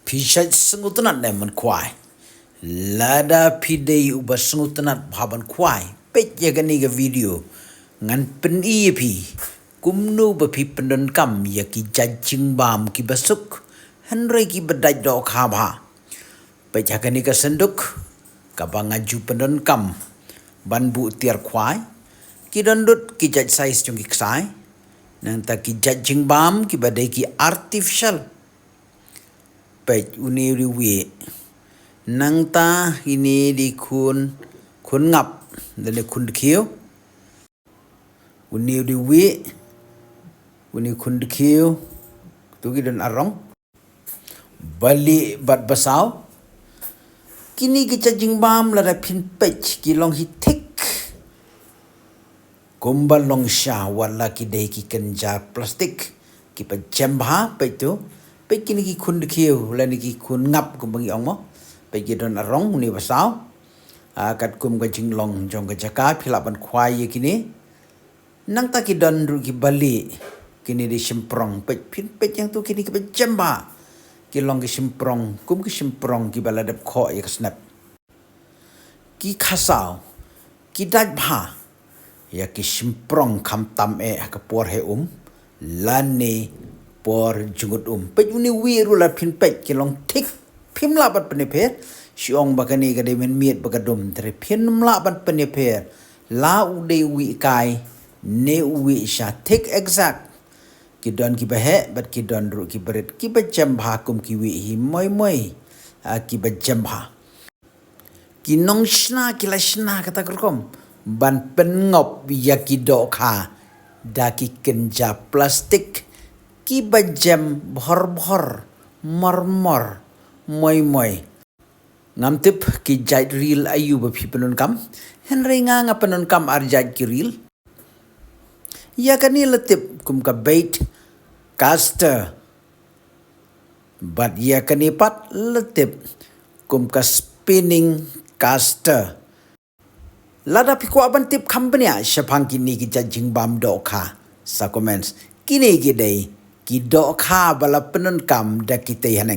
Pishat sengutanat neman kuai. Lada pidei ubah sengutanat bhaban kuai. Pet gani ga video. Ngan pen pi. Kumnu bapi pendon kam ya ki jajing bam ki basuk. Henry ki bedaj do khabha. Pet gani ga senduk. Kabang aju pendon kam. Ban bu tiar kuai. Ki dondut ki jaj sais jong ki ksai. Nang ta ki jajing bam ki badai ki artificial. Pej uni riwi nang ta ini di kun ngap dan kun kiu uni riwi uni kun kiu tu gidan arong bali bat basau kini kita jingbam la pin pej ki long hi tik kumbal long sha wala ki dei ki kenja plastik ki pa jamba pej tu pe kini ki kun kiu la ni ki kun ngap kum bangi ong mo pe ki don arong ni basau kat kum ga jinglong jong ga jaka philaban khwai ye kini nang ta ki don ru ki bali kini di simprong pe phin pe yang tu kini ki pe jamba ki long ki simprong kum ki simprong ki bala dep kho ye snap ki khasau ki daj bha ya ki simprong kham tam e ka por he lani por jungut pej uni wiru la phin pej ki long tik phim la bat pane pher siong bakani ga de men miet bagadum tre phin la bat pane pher la u de wi kai ne wi sha tik exact ki don ki bahe bat ki don ru ki beret ki ba jam bha kum ki wi hi moi ki ba jam bha ki nong shna ki la shna kata kerkom ban pen ngop ya ki do kha da ki kenja plastik ki bajam bhor mor moi ngam tip ki jait reel ayu ba phi penon kam henry nga penon kam ar jait ki reel ya kani letip kum ka bait caster but ya kani pat letip kum ka spinning caster lada pi ko aban tip company a shapang kini ki jajing bam do kha sa comments kini ki dei ki do kha bala penon kam da kita haneng